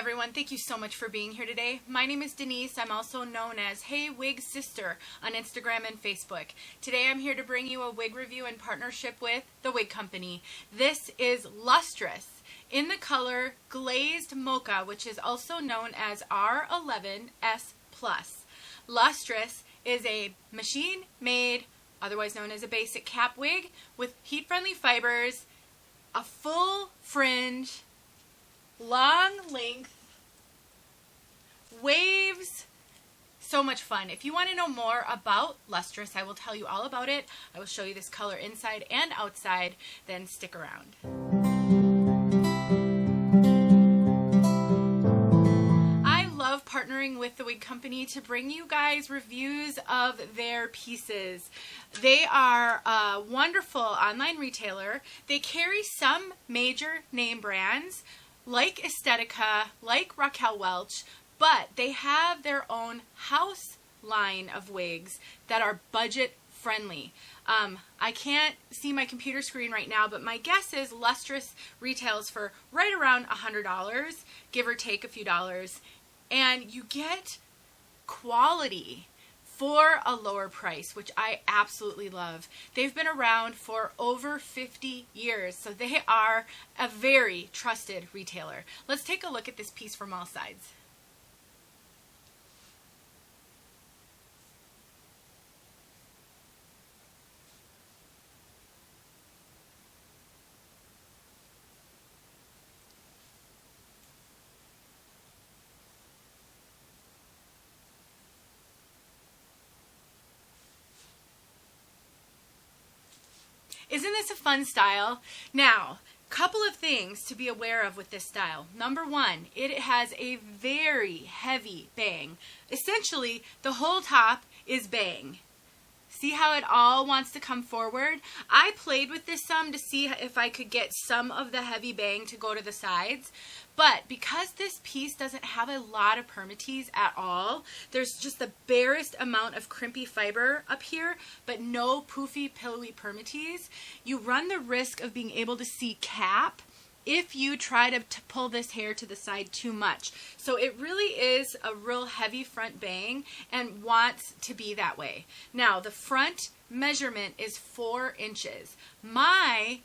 everyone. Thank you so much for being here today. My name is Denise. I'm also known as heywigsister on Instagram and Facebook. Today I'm here to bring you a wig review in partnership with the Wig Company. This is LUSTROUS in the color Glazed Mocha, which is also known as R11S+. LUSTROUS is a machine-made, otherwise known as a basic cap wig with heat-friendly fibers, a full fringe, long length, waves, so much fun. If you want to know more about LUSTROUS, I will tell you all about it. I will show you this color inside and outside, then stick around. I love partnering with the Wig Company to bring you guys reviews of their pieces. They are a wonderful online retailer. They carry some major name brands like Estetica, like Raquel Welch, but they have their own house line of wigs that are budget friendly. I can't see my computer screen right now, but my guess is LUSTROUS retails for right around $100, give or take a few dollars, and you get quality for a lower price, which I absolutely love. They've been around for over 50 years, so they are a very trusted retailer. Let's take a look at this piece from all sides. Isn't this a fun style? Now, couple of things to be aware of with this style. Number one, it has a very heavy bang. Essentially, the whole top is bang. See how it all wants to come forward? I played with this some to see if I could get some of the heavy bang to go to the sides. But because this piece doesn't have a lot of permatease at all, there's just the barest amount of crimpy fiber up here, but no poofy, pillowy permatease, you run the risk of being able to see cap if you try to pull this hair to the side too much. So it really is a real heavy front bang and wants to be that way. Now, the front measurement is 4 inches. My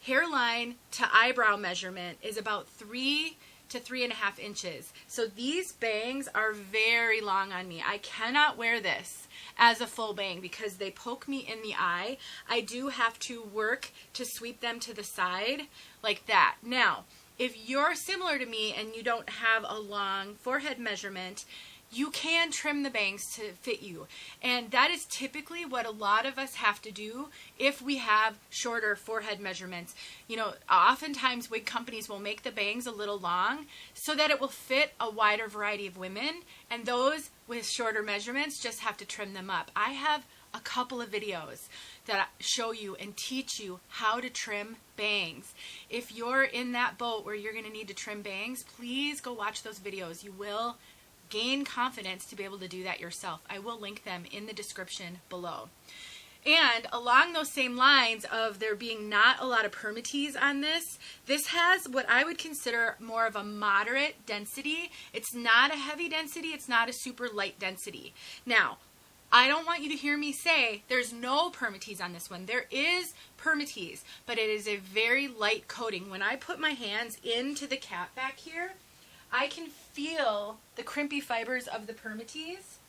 hairline to eyebrow measurement is about 3 to 3.5 inches. So these bangs are very long on me. I cannot wear this as a full bang because they poke me in the eye. I do have to work to sweep them to the side like that. Now, if you're similar to me and you don't have a long forehead measurement, you can trim the bangs to fit you. And that is typically what a lot of us have to do if we have shorter forehead measurements. You know, oftentimes wig companies will make the bangs a little long so that it will fit a wider variety of women, and those with shorter measurements just have to trim them up. I have a couple of videos that show you and teach you how to trim bangs. If you're in that boat where you're going to need to trim bangs, please go watch those videos. You will gain confidence to be able to do that yourself. I will link them in the description below. And along those same lines of there being not a lot of permatease on this, this has what I would consider more of a moderate density. It's not a heavy density, it's not a super light density. Now, I don't want you to hear me say there's no permatease on this one. There is permatease, but it is a very light coating. When I put my hands into the cap back here, I can feel the crimpy fibers of the permatease,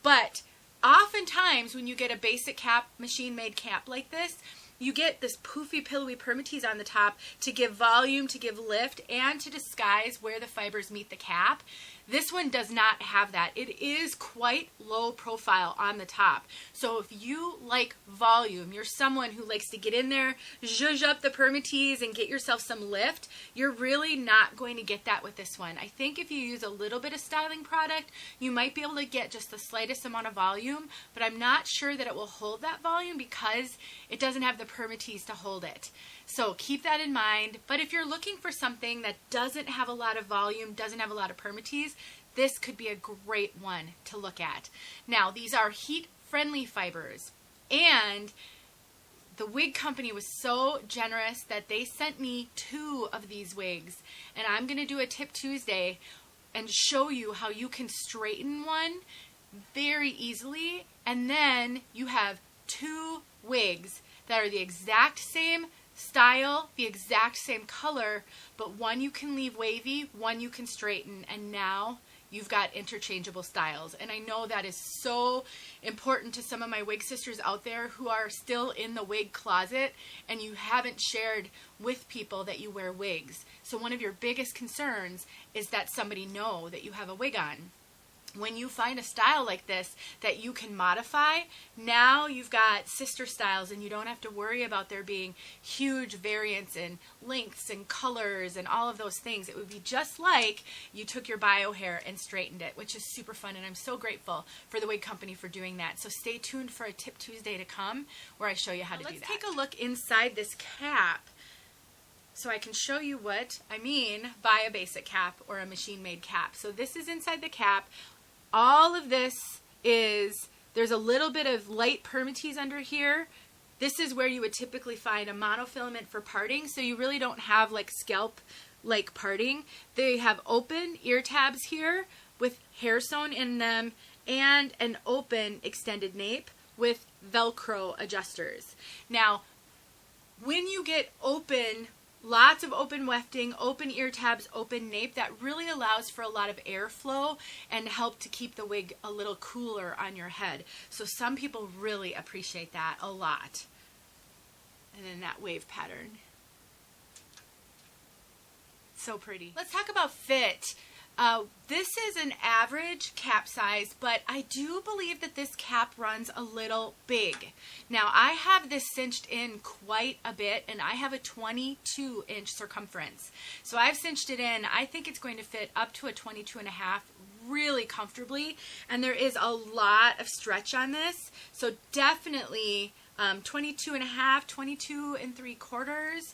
but oftentimes when you get a basic cap, machine-made cap like this, you get this poofy, pillowy permatease on the top to give volume, to give lift, and to disguise where the fibers meet the cap. This one does not have that. It is quite low profile on the top. So if you like volume, you're someone who likes to get in there, zhuzh up the permatease and get yourself some lift, you're really not going to get that with this one. I think if you use a little bit of styling product, you might be able to get just the slightest amount of volume, but I'm not sure that it will hold that volume because it doesn't have the permatease to hold it. So keep that in mind. But if you're looking for something that doesn't have a lot of volume, doesn't have a lot of permatease, this could be a great one to look at. Now, these are heat-friendly fibers, and the wig company was so generous that they sent me 2 of these wigs, and I'm going to do a Tip Tuesday and show you how you can straighten one very easily, and then you have 2 wigs that are the exact same style, the exact same color, but one you can leave wavy, one you can straighten, and now you've got interchangeable styles. And I know that is so important to some of my wig sisters out there who are still in the wig closet and you haven't shared with people that you wear wigs. So one of your biggest concerns is that somebody know that you have a wig on. When you find a style like this that you can modify, now you've got sister styles and you don't have to worry about there being huge variance in lengths and colors and all of those things. It would be just like you took your bio hair and straightened it, which is super fun, and I'm so grateful for the wig company for doing that. So stay tuned for a Tip Tuesday to come where I show you how to do that. Let's take a look inside this cap so I can show you what I mean by a basic cap or a machine-made cap. So this is inside the cap. All of this is, there's a little bit of light Permatease under here. This is where you would typically find a monofilament for parting, so you really don't have like scalp like parting. They have open ear tabs here with hair sewn in them and an open extended nape with Velcro adjusters. Now, when you get open, lots of open wefting, open ear tabs, open nape, that really allows for a lot of airflow and help to keep the wig a little cooler on your head. So some people really appreciate that a lot. And then that wave pattern. So pretty. Let's talk about fit. This is an average cap size, but I do believe that this cap runs a little big. Now, I have this cinched in quite a bit, and I have a 22-inch circumference. So I've cinched it in. I think it's going to fit up to a 22.5 really comfortably, and there is a lot of stretch on this. So definitely 22.5, 22 3/4.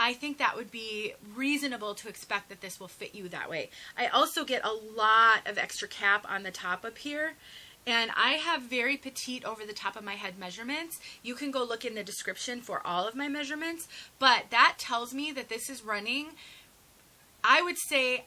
I think that would be reasonable to expect that this will fit you that way. I also get a lot of extra cap on the top up here, and I have very petite over the top of my head measurements. You can go look in the description for all of my measurements, but that tells me that this is running, I would say,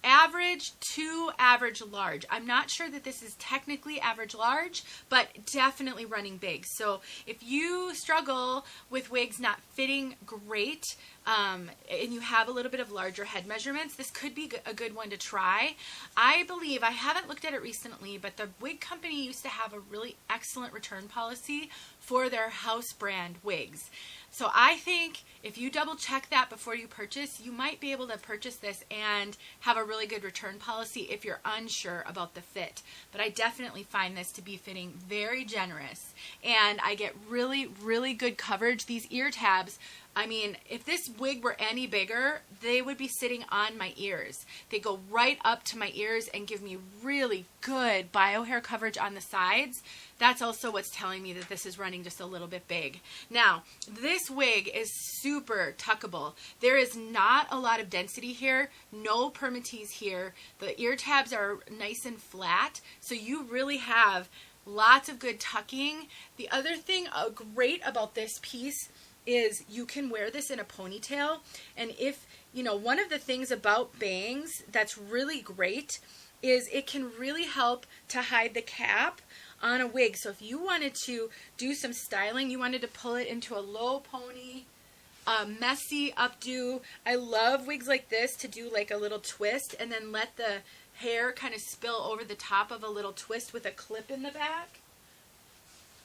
average to average large. I'm not sure that this is technically average large, but definitely running big. So if you struggle with wigs not fitting great, and you have a little bit of larger head measurements, this could be a good one to try. I believe, I haven't looked at it recently, but the wig company used to have a really excellent return policy for their house brand wigs. So I think if you double check that before you purchase, you might be able to purchase this and have a really good return policy if you're unsure about the fit. But I definitely find this to be fitting very generous, and I get really, really good coverage. These ear tabs, I mean, if this wig were any bigger, they would be sitting on my ears. They go right up to my ears and give me really good bio hair coverage on the sides. That's also what's telling me that this is running just a little bit big. Now, this wig is super tuckable. There is not a lot of density here, no Permatease here. The ear tabs are nice and flat, so you really have lots of good tucking. The other thing great about this piece is you can wear this in a ponytail, and if, you know, one of the things about bangs that's really great is it can really help to hide the cap on a wig. So if you wanted to do some styling, you wanted to pull it into a low pony, messy updo. I love wigs like this to do like a little twist and then let the hair kind of spill over the top of a little twist with a clip in the back.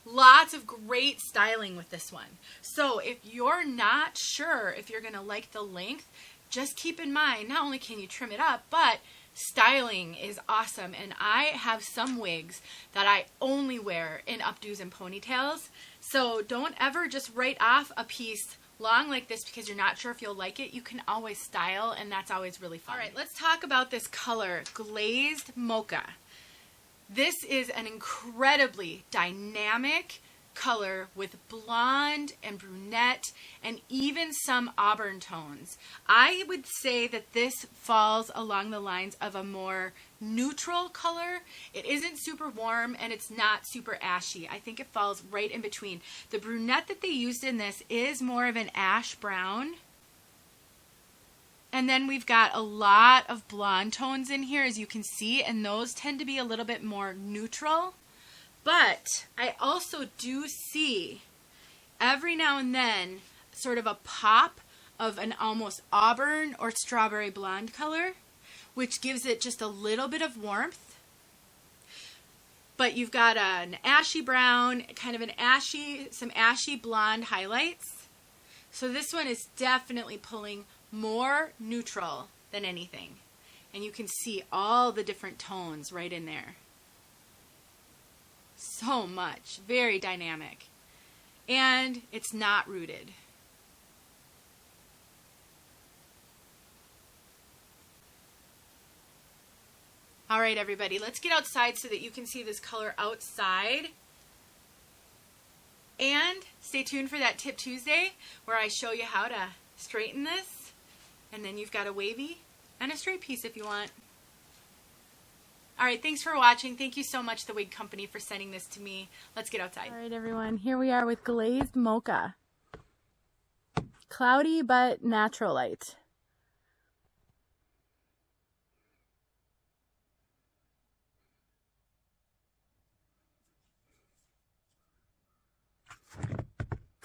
Lots of great styling with this one. So if you're not sure if you're going to like the length, just keep in mind, not only can you trim it up, but styling is awesome. And I have some wigs that I only wear in updos and ponytails. So don't ever just write off a piece long like this because you're not sure if you'll like it. You can always style, and that's always really fun. All right, let's talk about this color, Glazed Mocha. This is an incredibly dynamic color with blonde and brunette and even some auburn tones. I would say that this falls along the lines of a more neutral color. It isn't super warm and it's not super ashy. I think it falls right in between. The brunette that they used in this is more of an ash brown. And then we've got a lot of blonde tones in here, as you can see, and those tend to be a little bit more neutral. But I also do see every now and then sort of a pop of an almost auburn or strawberry blonde color, which gives it just a little bit of warmth. But you've got an ashy brown, kind of some ashy blonde highlights. So this one is definitely pulling more neutral than anything. And you can see all the different tones right in there. So much. Very dynamic. And it's not rooted. All right, everybody, let's get outside so that you can see this color outside. And stay tuned for that Tip Tuesday where I show you how to straighten this. And then you've got a wavy and a straight piece if you want. All right, thanks for watching. Thank you so much, the Wig Company, for sending this to me. Let's get outside. All right, everyone, here we are with Glazed Mocha. Cloudy but natural light.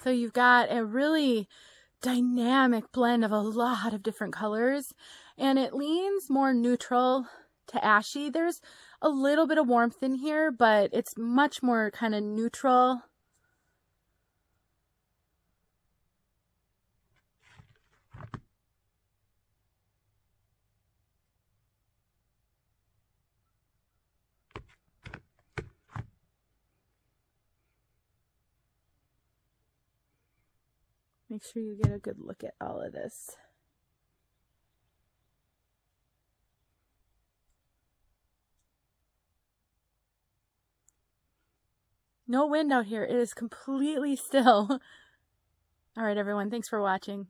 So you've got a really dynamic blend of a lot of different colors, and it leans more neutral to ashy. There's a little bit of warmth in here, but it's much more kind of neutral. Make sure you get a good look at all of this. No wind out here. It is completely still. All right, everyone. Thanks for watching.